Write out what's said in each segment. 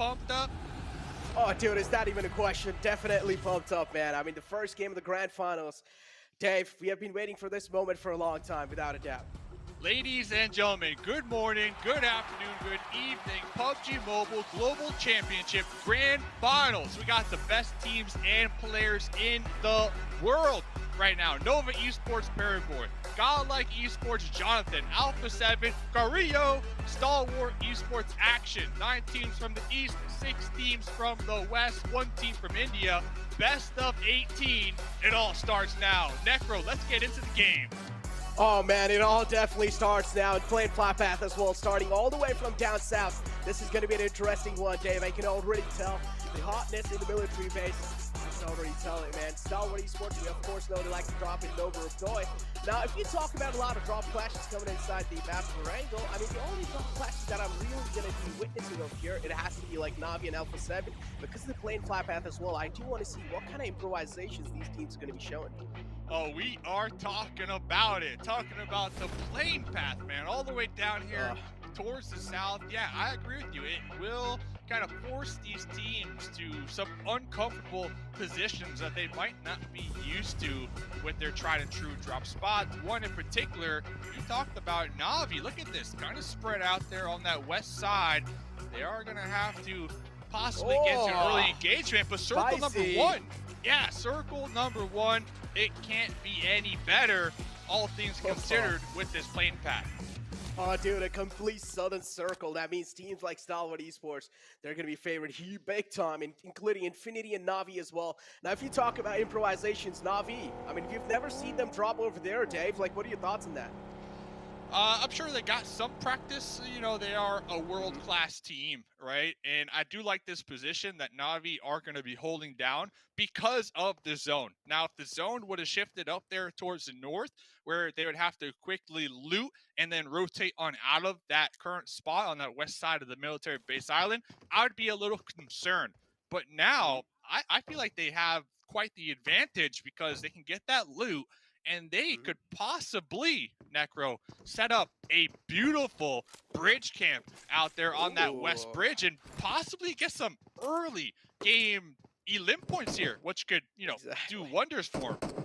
pumped up? Oh, dude, it's not even a question. Definitely pumped up, man. I mean, the first game of the grand finals. Dave, we have been waiting for this moment for a long time, without a doubt. Ladies and gentlemen, good morning, good afternoon, good evening. Pubg Mobile Global Championship Grand Finals. We got the best teams and players in the world right now. Nova Esports Paraguay, Godlike Esports Jonathan, Alpha 7, Carrillo, Stalwart Esports Action. 9 teams from the East, 6 teams from the West, 1 team from India. Best of 18. It all starts now. Necro, let's get into the game. Oh man, it all definitely starts now, and playing flat path as well, starting all the way from down south. This is going to be an interesting one, Dave. I can already tell the hotness in the military base. I can already tell it, man. Stalwart Esports, we of course know they like to drop in Nova of Doi. Now, if you talk about a lot of drop clashes coming inside the map of Rangle, I mean, the only drop clashes that I'm really going to be witnessing over here, it has to be like Navi and Alpha 7, because they're playing flat path as well. I do want to see what kind of improvisations these teams are going to be showing. Oh, we are talking about it. Talking about the plane path, man, all the way down here towards the south. Yeah, I agree with you. It will kind of force these teams to some uncomfortable positions that they might not be used to with their tried and true drop spots. One in particular, you talked about Navi. Look at this, kind of spread out there on that west side. They are going to have to possibly get into early engagement, but circle number 1. Yeah, circle number 1. It can't be any better, all things considered, with this plane path. Oh, dude, a complete southern circle. That means teams like Stalwart Esports, they're going to be favored here big time, including Infinity and Navi as well. Now, if you talk about improvisations, Navi, I mean, if you've never seen them drop over there, Dave, like, what are your thoughts on that? I'm sure they got some practice. You know, they are a world-class team, right? And I do like this position that Navi are going to be holding down because of the zone. Now, if the zone would have shifted up there towards the north, where they would have to quickly loot and then rotate on out of that current spot on that west side of the military base island, I would be a little concerned. But now, I feel like they have quite the advantage because they can get that loot, and they could possibly, Necro, set up a beautiful bridge camp out there on that west bridge and possibly get some early game elim points here, which could, you know, do wonders for them.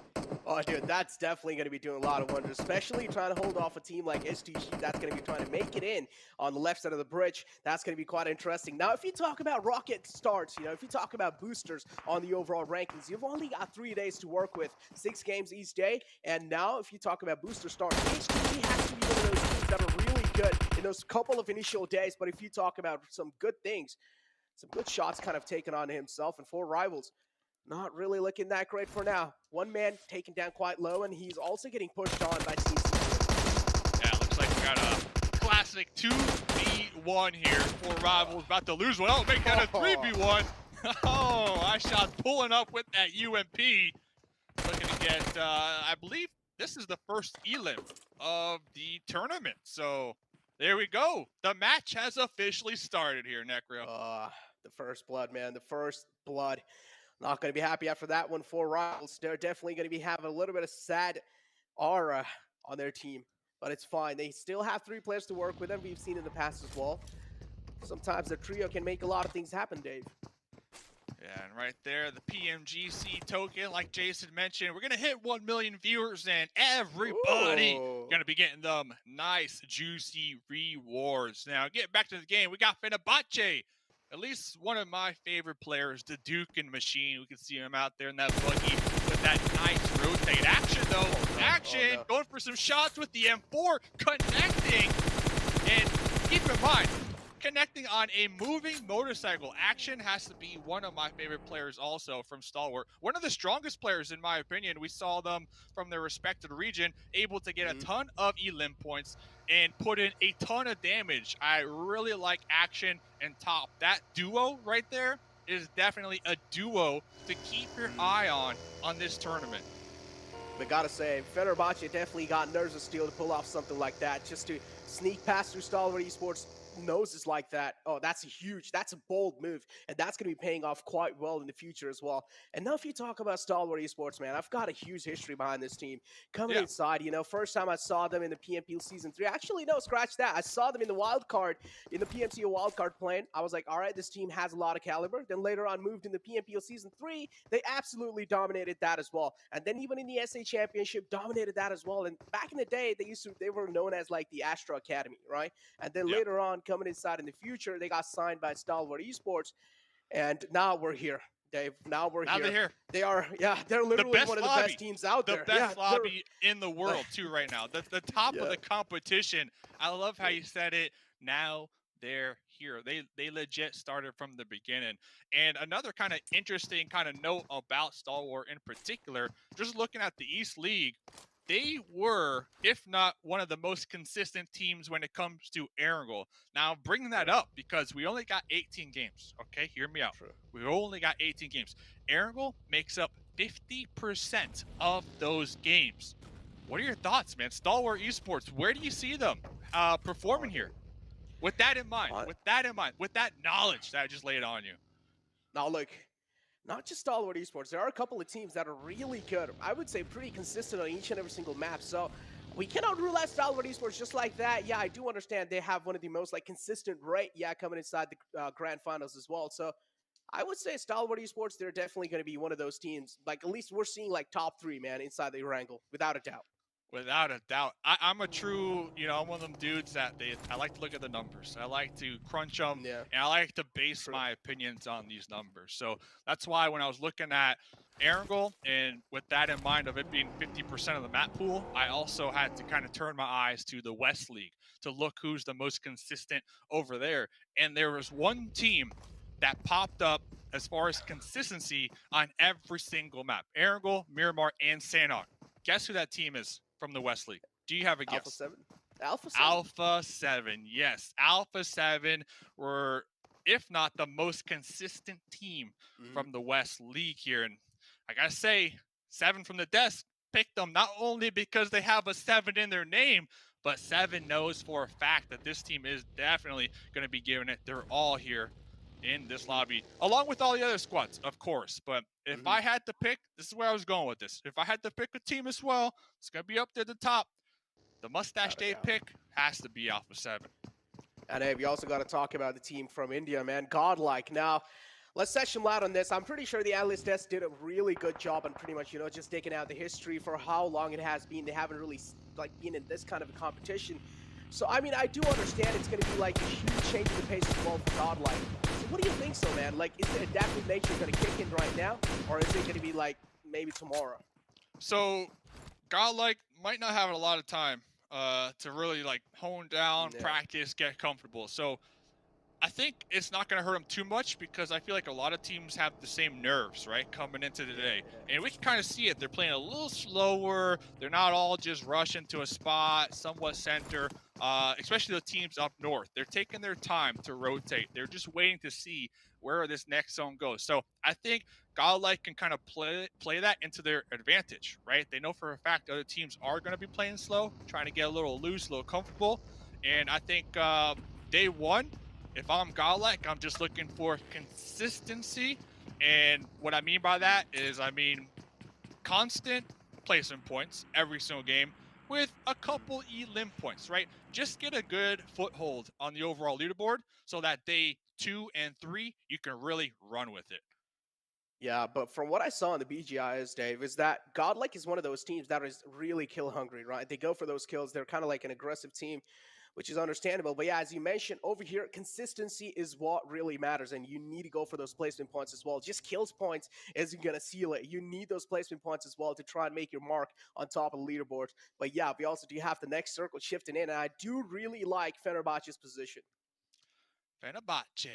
Oh, dude, that's definitely going to be doing a lot of wonders, especially trying to hold off a team like STE that's going to be trying to make it in on the left side of the bridge. That's going to be quite interesting. Now, if you talk about rocket starts, you know, if you talk about boosters on the overall rankings, you've only got 3 days to work with, 6 games each day. And now, if you talk about booster starts, HTC has to be one of those teams that are really good in those couple of initial days. But if you talk about some good things, some good shots kind of taken on himself and 4 rivals, not really looking that great for now. One man taken down quite low, and he's also getting pushed on by CC. Yeah, looks like we got a classic 2v1 here. 4 rivals about to lose one. Oh, make that a 3v1. Oh, I shot pulling up with that UMP. Looking to get, I believe this is the first elim of the tournament. So there we go. The match has officially started here, Necro. The first blood, man. The first blood. Not going to be happy after that one. 4 rivals. They're definitely going to be having a little bit of sad aura on their team, but it's fine. They still have 3 players to work with them. We've seen in the past as well. Sometimes the trio can make a lot of things happen, Dave. Yeah, and right there, the PMGC token, like Jason mentioned, we're going to hit 1 million viewers, and everybody going to be getting them nice, juicy rewards. Now, getting back to the game, we got Fenerbahce. At least one of my favorite players, the Dukin Machine. We can see him out there in that buggy with that nice rotate. Action, though. Action. Going for some shots with the M4. Connecting. And keep in mind, connecting on a moving motorcycle. Action has to be one of my favorite players also from Stalwart. One of the strongest players, in my opinion. We saw them from their respective region, able to get a ton of elim points and put in a ton of damage. I really like Action and Top. That duo right there is definitely a duo to keep your eye on this tournament. But gotta say, Fenerbahce definitely got nerves of steel to pull off something like that, just to sneak past through Stalwart Esports. noses like that, oh, that's a bold move, and that's going to be paying off quite well in the future as well. And now, if you talk about Stalwart Esports, man, I've got a huge history behind this team. Coming Yeah. inside, first time I saw them in the PMP Season 3, actually, no, scratch that. I saw them in the wild card, in the PMCO wild card playing. I was like, all right, this team has a lot of caliber. Then later on, moved in the PMPO Season 3, they absolutely dominated that as well. And then even in the SA Championship, dominated that as well. And back in the day, they were known as like the Astro Academy, right? And then Yeah. later on, coming inside in the future, they got signed by Stalwart Esports, and now we're here, Dave. Now we're Now they're here. here. They are, yeah, they're literally one of the best teams out there. The best lobby in the world, too, right now. The top of the competition. I love how you said it. Now they're here. They legit started from the beginning. And another kind of interesting kind of note about Stalwart in particular, just looking at the East League, they were, if not one of the most consistent teams when it comes to Erangel. Now, I'm bringing that up because we only got 18 games. Okay, hear me out. True. We only got 18 games. Erangel makes up 50% of those games. What are your thoughts, man? Stalwart Esports, where do you see them performing here? With that in mind, with that knowledge that I just laid on you. Now, look, not just Stalwart Esports. There are a couple of teams that are really good. I would say pretty consistent on each and every single map. So we cannot rule out Stalwart Esports just like that. Yeah, I do understand they have one of the most consistent rate. Yeah, coming inside the grand finals as well. So I would say Stalwart Esports, they're definitely going to be one of those teams. Like, at least we're seeing top 3, man, inside the Erangel, without a doubt. Without a doubt. I'm a true, I'm one of them dudes that I like to look at the numbers. I like to crunch them, and I like to base my opinions on these numbers. So that's why when I was looking at Erangel, and with that in mind of it being 50% of the map pool, I also had to kind of turn my eyes to the West League to look who's the most consistent over there. And there was one team that popped up as far as consistency on every single map. Erangel, Miramar, and Sanhok. Guess who that team is from the West League? Do you have a guess? Alpha 7? Alpha 7? Alpha 7, yes. Alpha 7 were, if not the most consistent team from the West League here. And I gotta say, 7 from the desk picked them not only because they have a 7 in their name, but 7 knows for a fact that this team is definitely going to be giving it their all here in this lobby, along with all the other squads, of course. But if I had to pick, this is where I was going with this. If I had to pick a team as well, it's going to be up there at the top. The Mustache Dave pick has to be Alpha 7. And hey, we also got to talk about the team from India, man. Godlike. Now, let's sesh them out on this. I'm pretty sure the analyst desk did a really good job on pretty much, just taking out the history for how long it has been. They haven't really, been in this kind of a competition. So, I mean, I do understand it's going to be, a huge change in the pace as well for Godlike. So, what do you think so, man? Is the adaptive nature going to kick in right now? Or is it going to be, maybe tomorrow? So, Godlike might not have a lot of time to really, hone down, practice, get comfortable. So, I think it's not going to hurt them too much because I feel like a lot of teams have the same nerves, right, coming into the day. And we can kind of see it. They're playing a little slower. They're not all just rushing to a spot, somewhat center, especially the teams up north. They're taking their time to rotate. They're just waiting to see where this next zone goes. So I think Godlike can kind of play that into their advantage, right? They know for a fact other teams are going to be playing slow, trying to get a little loose, a little comfortable. And I think day one, if I'm Godlike, I'm just looking for consistency. And what I mean by that is, constant placement points every single game with a couple elim points, right? Just get a good foothold on the overall leaderboard so that day 2 and 3, you can really run with it. Yeah, but from what I saw in the BGIs, Dave, is that Godlike is one of those teams that is really kill hungry, right? They go for those kills. They're kind of like an aggressive team, which is understandable. But yeah, as you mentioned over here, consistency is what really matters, and you need to go for those placement points as well. Just kills points isn't going to seal it. You need those placement points as well to try and make your mark on top of the leaderboard. But yeah, we also do have the next circle shifting in, and I do really like Fenerbahce's position. Fenerbahce.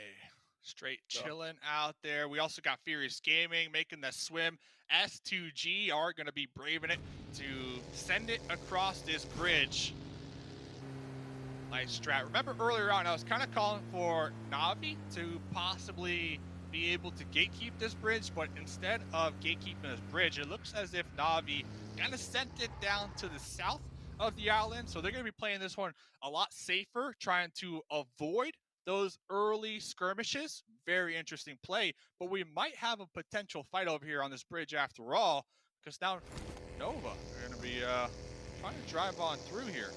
Straight chilling out there. We also got Furious Gaming making the swim. S2G are going to be braving it to send it across this bridge. Nice strat. Remember earlier on, I was kind of calling for Navi to possibly be able to gatekeep this bridge, but instead of gatekeeping this bridge, it looks as if Navi kind of sent it down to the south of the island, so they're going to be playing this one a lot safer, trying to avoid those early skirmishes. Very interesting play, but we might have a potential fight over here on this bridge after all, because now Nova are going to be trying to drive on through here.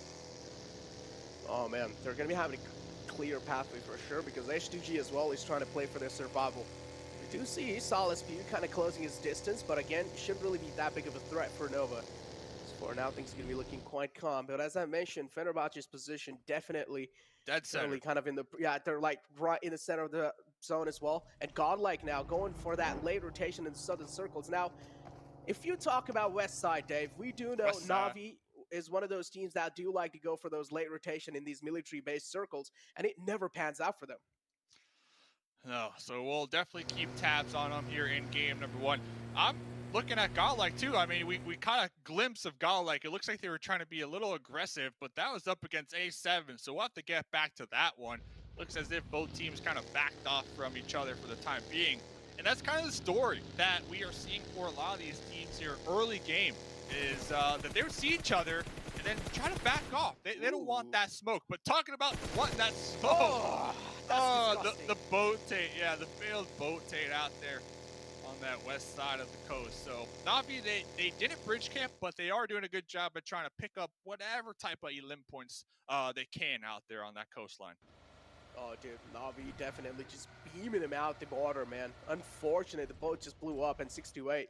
Oh man, they're going to be having a clear pathway for sure, because H2G as well is trying to play for their survival. We do see Solid Speed kind of closing his distance, but again, it shouldn't really be that big of a threat for Nova. So for now, things are going to be looking quite calm. But as I mentioned, Fenerbahce's position definitely Dead center. kind of in the, they're like right in the center of the zone as well. And Godlike now going for that late rotation in the southern circles. Now, if you talk about West Side, Dave, we do know Na'Vi is one of those teams that do like to go for those late rotation in these military-based circles, and it never pans out for them. No, so we'll definitely keep tabs on them here in game number 1. I'm looking at Godlike too. I mean, we caught a glimpse of Godlike. It looks like they were trying to be a little aggressive, but that was up against A7, so we'll have to get back to that one. Looks as if both teams kind of backed off from each other for the time being. And that's kind of the story that we are seeing for a lot of these teams here early game, is that they would see each other and then try to back off. They don't want that smoke. But talking about wanting that smoke, the boat taint, the failed boat taint out there on that west side of the coast. So Na'Vi, they didn't bridge camp, but they are doing a good job at trying to pick up whatever type of elim points they can out there on that coastline. Oh, dude, Na'Vi definitely just beaming him out the water, man. Unfortunate, the boat just blew up, and 628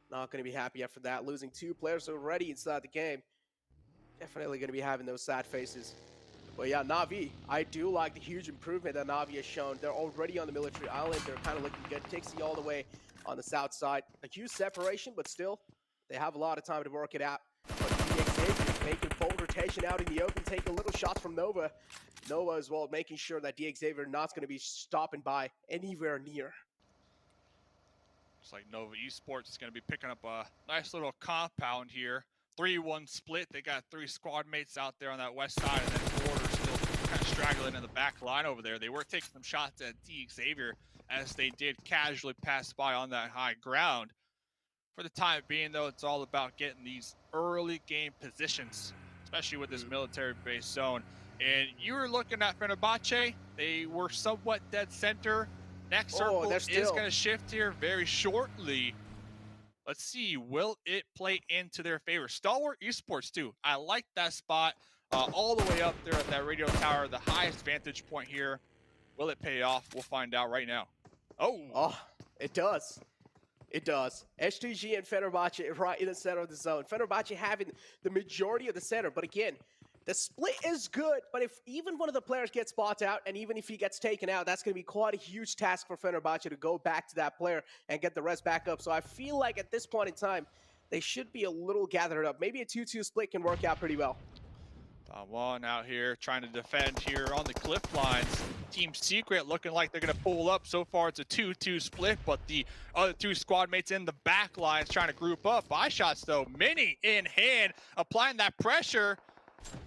not going to be happy after that. Losing 2 players already inside the game. Definitely going to be having those sad faces. But yeah, Na'Vi, I do like the huge improvement that Na'Vi has shown. They're already on the military island. They're kind of looking good. Tixie all the way on the south side. A huge separation, but still, they have a lot of time to work it out. But DX making bold rotation out in the open, taking little shots from Nova. Nova as well, making sure that DX Xavier not going to be stopping by anywhere near. Looks like Nova Esports is going to be picking up a nice little compound here. 3-1 split. They got 3 squad mates out there on that west side, and then Border still kind of straggling in the back line over there. They were taking some shots at DX Xavier as they did casually pass by on that high ground. For the time being, though, it's all about getting these early game positions, especially with this military-based zone. And you were looking at Fenerbahce. They were somewhat dead center. Next circle is going to shift here very shortly. Let's see, will it play into their favor? Stalwart Esports, too. I like that spot all the way up there at that radio tower, the highest vantage point here. Will it pay off? We'll find out right now. Oh, it does. It does. STG and Fenerbahce right in the center of the zone. Fenerbahce having the majority of the center, but again, the split is good, but if even one of the players gets spots out, and even if he gets taken out, that's going to be quite a huge task for Fenerbahce to go back to that player and get the rest back up. So I feel like at this point in time, they should be a little gathered up. Maybe a 2-2 split can work out pretty well. Juan out here trying to defend here on the cliff lines. Team Secret looking like they're going to pull up. So far, it's a 2-2 split, but the other 2 squad mates in the back lines trying to group up. Buy shots, though. Mini in hand, applying that pressure.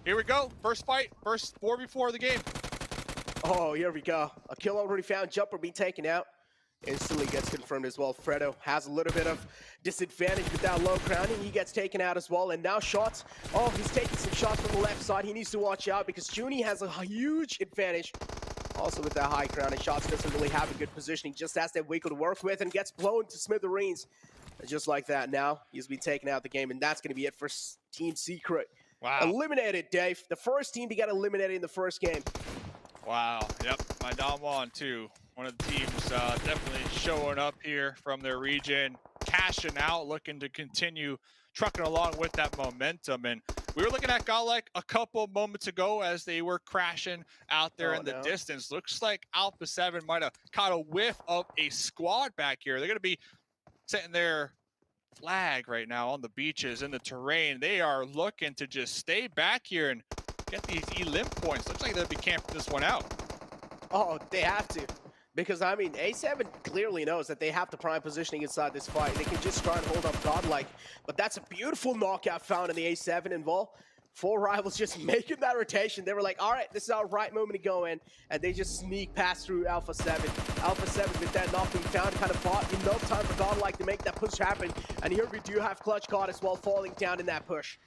Here we go. First fight, first 4v4 of the game. Oh, here we go. A kill already found. Jumper being taken out. Instantly gets confirmed as well. Fredo has a little bit of disadvantage with that low crowning. He gets taken out as well. And now shots. Oh, he's taking some shots from the left side. He needs to watch out because Junie has a huge advantage. Also with that high crowning, shots doesn't really have a good positioning. Just has that wiggle to work with and gets blown to smithereens. Just like that now, he's been taken out of the game. And that's going to be it for Team Secret. Wow. Eliminated, Dave. The first team to get eliminated in the first game. Wow. Yep. My Damwon, too. One of the teams definitely showing up here from their region, cashing out, looking to continue trucking along with that momentum. And we were looking at Godlike a couple moments ago as they were crashing out there in the distance. Looks like Alpha 7 might have caught a whiff of a squad back here. They're going to be setting their flag right now on the beaches in the terrain. They are looking to just stay back here and get these elim points. Looks like they'll be camping this one out. Oh, they have to. Because, I mean, A7 clearly knows that they have the prime positioning inside this fight. They can just try and hold up Godlike. But that's a beautiful knockout found in the A7 involved. 4 rivals just making that rotation. They were like, all right, this is our right moment to go in. And they just sneak past through Alpha 7. Alpha 7 with that knock being found kind of bought enough time for Godlike to make that push happen. And here we do have Clutch God as well falling down in that push.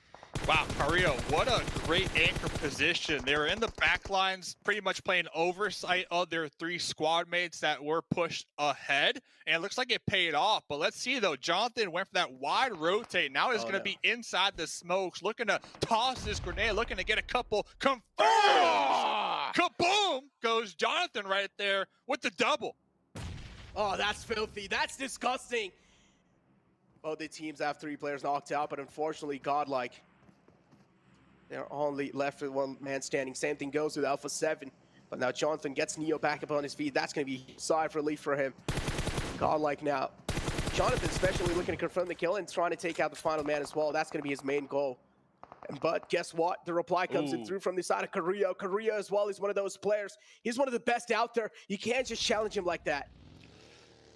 Wow, Carrillo, what a great anchor position. They were in the back lines, pretty much playing oversight of their 3 squad mates that were pushed ahead, and it looks like it paid off. But let's see, though. Jonathan went for that wide rotate. Now he's going to be inside the smokes, looking to toss this grenade, looking to get a couple confirms. Oh! Kaboom! Goes Jonathan right there with the double. Oh, that's filthy. That's disgusting. Both the teams have 3 players knocked out, but unfortunately, Godlike, they're only left with 1 man standing. Same thing goes with Alpha 7. But now Jonathan gets Neo back up on his feet. That's going to be a sigh of relief for him. Godlike now. Jonathan especially looking to confirm the kill and trying to take out the final man as well. That's going to be his main goal. But guess what? The reply comes in through from the side of Carrillo. Carrillo as well is one of those players. He's one of the best out there. You can't just challenge him like that.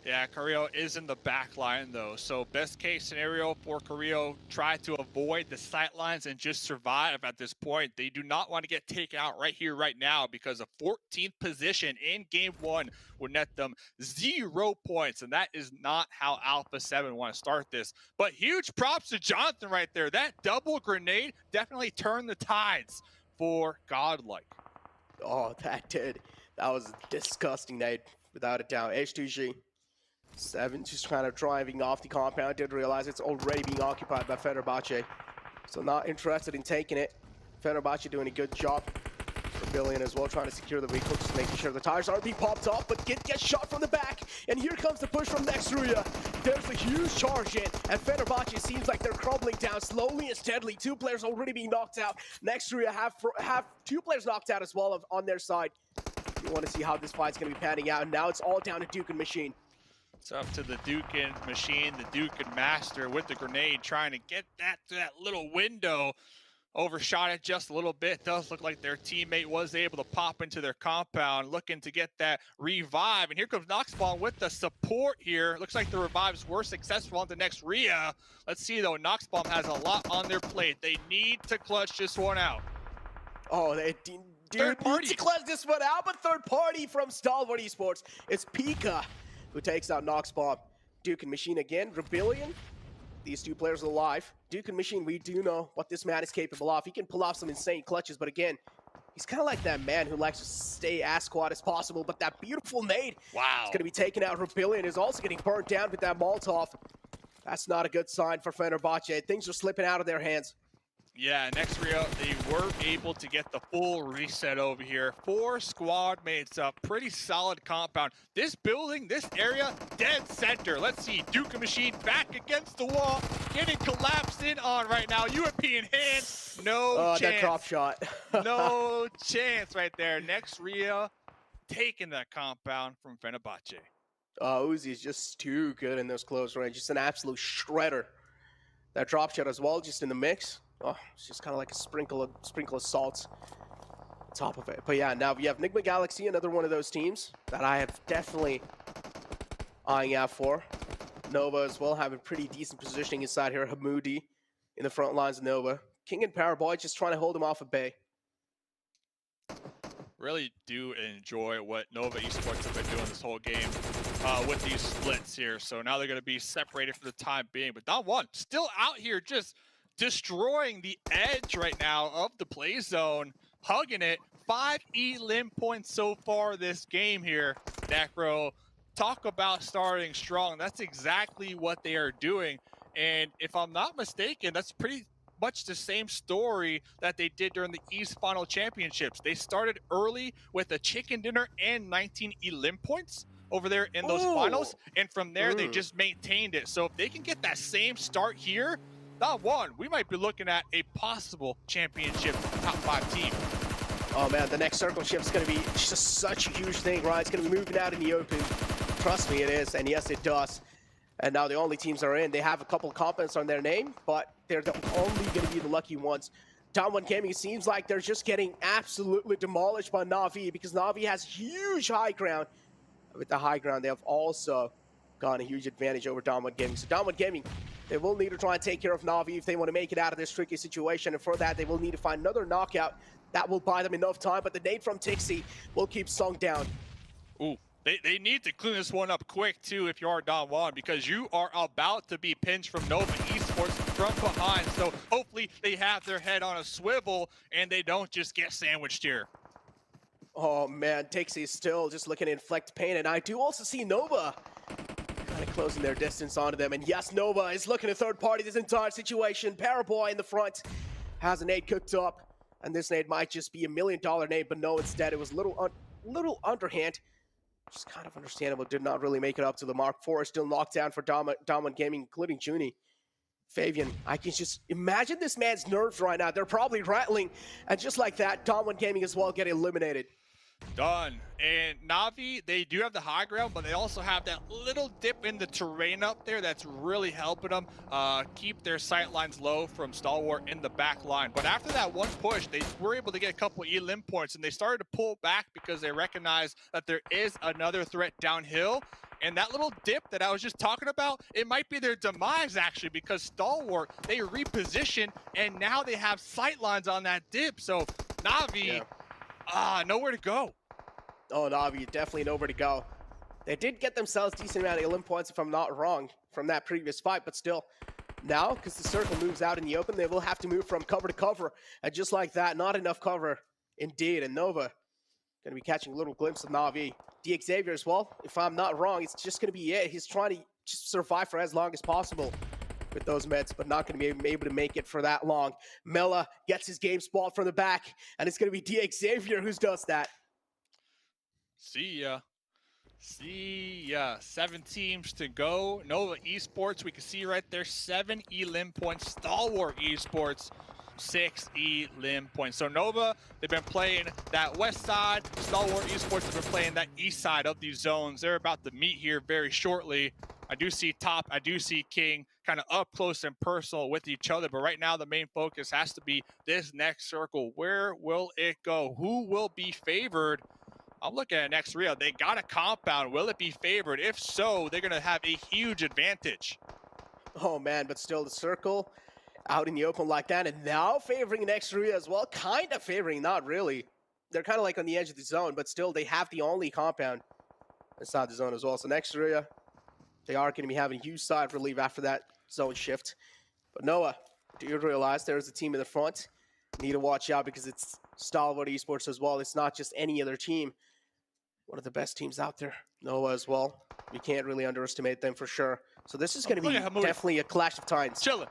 Yeah, Carrillo is in the back line, though. So best case scenario for Carrillo, try to avoid the sight lines and just survive at this point. They do not want to get taken out right here, right now, because a 14th position in Game 1 would net them 0 points. And that is not how Alpha 7 want to start this. But huge props to Jonathan right there. That double grenade definitely turned the tides for Godlike. Oh, that did. That was a disgusting night, without a doubt. H2G. 7 just kind of driving off the compound, didn't realize it's already being occupied by Fenerbahce. So not interested in taking it. Fenerbahce doing a good job. Rebellion as well, trying to secure the vehicle, just making sure the tires aren't being popped off, but gets shot from the back. And here comes the push from Nextria. There's a huge charge in, and Fenerbahce seems like they're crumbling down slowly and steadily. 2 players already being knocked out. Nextria have 2 players knocked out as well on their side. You want to see how this fight's going to be panning out. And now it's all down to Duke and Machine. It's up to the Duke and Machine, the Duke and Master with the grenade, trying to get that to that little window. Overshot it just a little bit. Does look like their teammate was able to pop into their compound, looking to get that revive. And here comes Noxbomb with the support here. Looks like the revives were successful on the next Rhea. Let's see, though. Noxbomb has a lot on their plate. They need to clutch this one out. Oh, they do need to clutch this one out, but third party from Stalwart Esports. It's Pika who takes out Noxbomb. Duke and Machine again. Rebellion. These 2 players are alive. Duke and Machine, we do know what this man is capable of. He can pull off some insane clutches, but again, he's kind of like that man who likes to stay as squad as possible, but that beautiful nade is going to be taken out. Rebellion is also getting burnt down with that Molotov. That's not a good sign for Fenerbahce. Things are slipping out of their hands. Yeah, next Rio, they were able to get the full reset over here. 4 squad mates up, pretty solid compound. This building, this area, dead center. Let's see, Duke and Machine back against the wall, getting collapsed in on right now. UMP in hand, no chance. That drop shot. No chance right there. Next Rio, taking that compound from Fenerbahce. Uzi is just too good in those close range. Just an absolute shredder. That drop shot as well, just in the mix. Oh, it's just kind of like a sprinkle of salt on top of it. But yeah, now we have Nigma Galaxy, another one of those teams that I have definitely eyeing out for. Nova as well, having pretty decent positioning inside here. Hamoudi in the front lines of Nova. King and Powerboy just trying to hold him off at bay. Really do enjoy what Nova Esports have been doing this whole game with these splits here. So now they're going to be separated for the time being. But Don1 still out here just destroying the edge right now of the play zone, hugging it. 5 elim points so far this game here. Necro, talk about starting strong. That's exactly what they are doing. And if I'm not mistaken, that's pretty much the same story that they did during the East Final Championships. They started early with a chicken dinner and 19 elim points over there in those finals. And from there, they just maintained it. So if they can get that same start here, not one, we might be looking at a possible championship top 5 team. Oh man, the next circle shift's going to be just such a huge thing, right? It's going to be moving out in the open. Trust me, it is, and yes, it does. And now the only teams are in. They have a couple of components on their name, but they're the only going to be the lucky ones. Don1 Gaming seems like they're just getting absolutely demolished by Na'Vi because Na'Vi has huge high ground. With the high ground, they have also gotten a huge advantage over Don1 Gaming. So Don1 Gaming, they will need to try and take care of Na'Vi if they want to make it out of this tricky situation. And for that, they will need to find another knockout. That will buy them enough time, but the nade from Tixi will keep Sung down. Ooh, they need to clean this one up quick, too, if you are Don1, because you are about to be pinched from Nova East Esports from behind. So hopefully they have their head on a swivel and they don't just get sandwiched here. Oh man, Dixie still just looking to inflict pain, and I do also see Nova kind of closing their distance onto them. And yes, Nova is looking to third party this entire situation. Paraboy in the front has a nade cooked up, and this nade might just be $1 million nade, but no, instead it was a little underhand. Just kind of understandable. Did not really make it up to the mark. 4 still knocked down for Dominant Gaming, including Junie. Fabian, I can just imagine this man's nerves right now. They're probably rattling, and just like that, Dominant Gaming as well get eliminated. Done. And Na'Vi, they do have the high ground, but they also have that little dip in the terrain up there that's really helping them keep their sight lines low from Stalwart in the back line. But after that one push, they were able to get a couple elim points, and they started to pull back because they recognize that there is another threat downhill. And that little dip that I was just talking about, it might be their demise actually, because Stalwart, they reposition, and now they have sight lines on that dip. So Na'Vi, nowhere to go. Oh, Na'Vi, definitely nowhere to go. They did get themselves a decent amount of elim points, if I'm not wrong, from that previous fight, but still, now, because the circle moves out in the open, they will have to move from cover to cover, and just like that, not enough cover, indeed, and Nova going to be catching a little glimpse of Na'Vi. Xavier as well, if I'm not wrong, it's just going to be it. He's trying to just survive for as long as possible with those meds, but not going to be able to make it for that long. Mela gets his game spot from the back, and it's going to be Xavier who does that. See ya. See ya. 7 teams to go. Nova Esports, we can see right there, 7 elim points. Stalwart Esports, 6 elim points. So Nova, they've been playing that west side. Stalwart Esports have been playing that east side of these zones. They're about to meet here very shortly. I do see Top, I do see King kind of up close and personal with each other. But right now, the main focus has to be this next circle. Where will it go? Who will be favored? I'm looking at next Rio. They got a compound. Will it be favored? If so, they're going to have a huge advantage. Oh, man, but still the circle out in the open like that. And now favoring next Rio as well. Kind of favoring, not really. They're kind of like on the edge of the zone, but still they have the only compound inside the zone as well. So next Rio, they are going to be having huge side relief after that zone shift. But Noah, do you realize there's a team in the front? Need to watch out because it's Stalwart Esports as well. It's not just any other team. One of the best teams out there. Noah as well. We can't really underestimate them for sure. So this is going to be definitely a clash of titans. Chilling.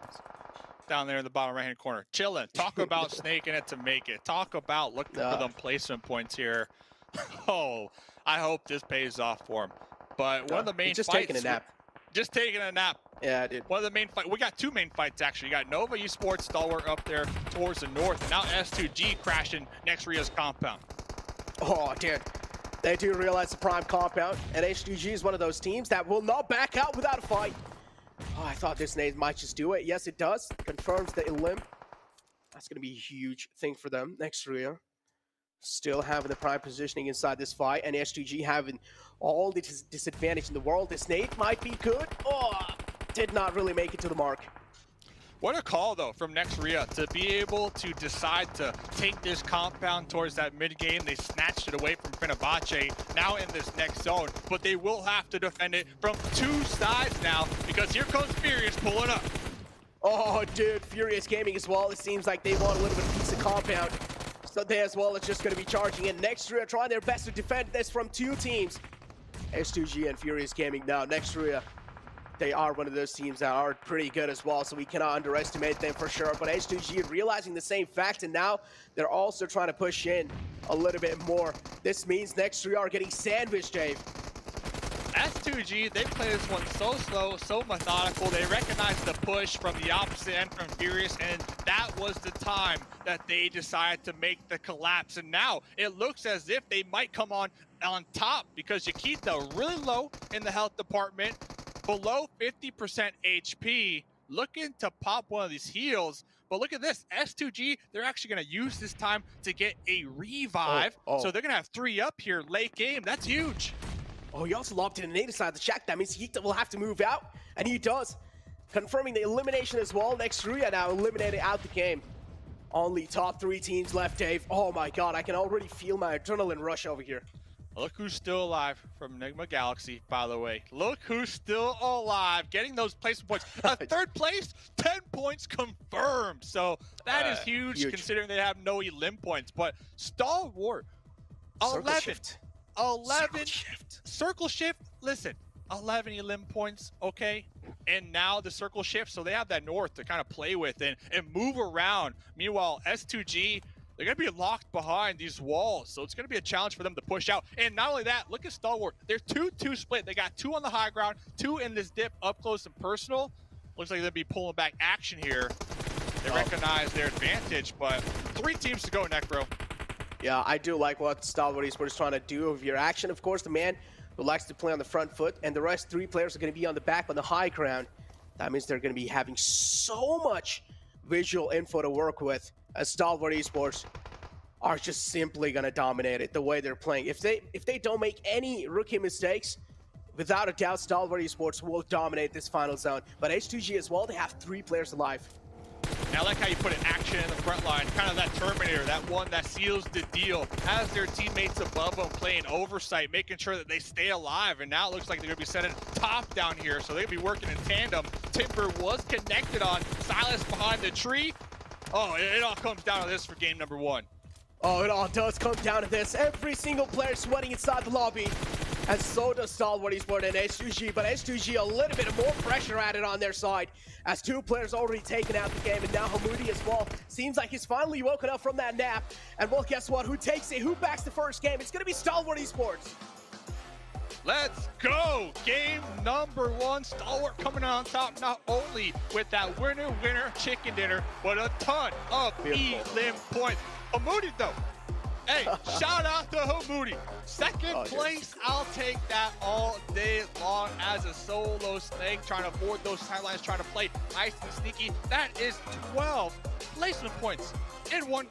Down there in the bottom right-hand corner. Chilling. Talk about snaking it to make it. Talk about looking for them placement points here. Oh, I hope this pays off for him. But one of the main just fights... taking a nap. Just taking a nap. Yeah, dude. One of the main fights. We got 2 main fights, actually. You got Nova Esports Stalwart up there towards the north. And now S2G crashing next Ria's compound. Oh, dude. They do realize the prime compound. And S2G is one of those teams that will not back out without a fight. Oh, I thought this nade might just do it. Yes, it does. Confirms the elim. That's going to be a huge thing for them next Ria. Still having the prime positioning inside this fight. And S2G having all the disadvantage in the world. This nade might be good. Oh, did not really make it to the mark. What a call, though, from next Ria to be able to decide to take this compound towards that mid-game. They snatched it away from Fenerbahce, now in this next zone, but they will have to defend it from 2 sides now because here comes Furious pulling up. Oh, dude, Furious Gaming as well. It seems like they want a little bit of piece of compound. So they as well is just going to be charging in. Next Ria trying their best to defend this from 2 teams. S2G and Furious Gaming now. Next Ria. They are one of those teams that are pretty good as well, so we cannot underestimate them for sure. But S2G realizing the same fact, and now they're also trying to push in a little bit more. This means next 3 are getting sandwiched, Dave. S2G, they play this one so slow, so methodical. They recognize the push from the opposite end from Furious, and that was the time that they decided to make the collapse. And now it looks as if they might come on top because Yakita really low in the health department. Below 50% HP, looking to pop one of these heals. But look at this, S2G, they're actually going to use this time to get a revive. So they're going to have 3 up here late game. That's huge. Oh, he also lobbed in the native side of the shack. That means Hita will have to move out, and he does. Confirming the elimination as well. Next Ria now eliminated out the game. Only top 3 teams left, Dave. Oh my god, I can already feel my adrenaline rush over here. Look who's still alive from Enigma Galaxy, by the way. Look who's still alive, getting those placement points. Third place, 10 points confirmed. So that is huge, considering they have no elim points. But Stalwart, 11. Circle shift. Listen, 11 elim points, okay? And now the circle shift, so they have that north to kind of play with and move around. Meanwhile, S2G, they're going to be locked behind these walls, so it's going to be a challenge for them to push out. And not only that, look at Stalwart. They're 2-2 split. They got 2 on the high ground, 2 in this dip, up close and personal. Looks like they'll be pulling back action here. They recognize their advantage, but 3 teams to go, Necro. Yeah, I do like what Stalwart Esports is trying to do with your action. Of course, the man who likes to play on the front foot, and the rest 3 players are going to be on the back on the high ground. That means they're going to be having so much visual info to work with, as Stalwart Esports are just simply going to dominate it the way they're playing. If they don't make any rookie mistakes, without a doubt, Stalwart Esports will dominate this final zone. But H2G as well, they have 3 players alive. Now, I like how you put an action in the front line, kind of that Terminator, that one that seals the deal, has their teammates above them playing oversight, making sure that they stay alive. And now it looks like they're going to be setting top down here, so they're going to be working in tandem. Timber was connected on Silas behind the tree. Oh, it all comes down to this for game number 1. Oh, it all does come down to this. Every single player sweating inside the lobby. And so does Stalwart Esports and H2G, but H2G a little bit more pressure added on their side as 2 players already taken out the game, and now Hamoudi as well. Seems like he's finally woken up from that nap. And well, guess what? Who takes it? Who backs the first game? It's going to be Stalwart Esports. Let's go! Game number 1, Stalwart coming on top, not only with that winner chicken dinner, but a ton of elim points. Hamoudi though, hey, shout out to Hamoudi. Second place, I'll take that all day long as a solo snake, trying to avoid those sidelines, trying to play nice and sneaky. That is 12 placement points in 1 game.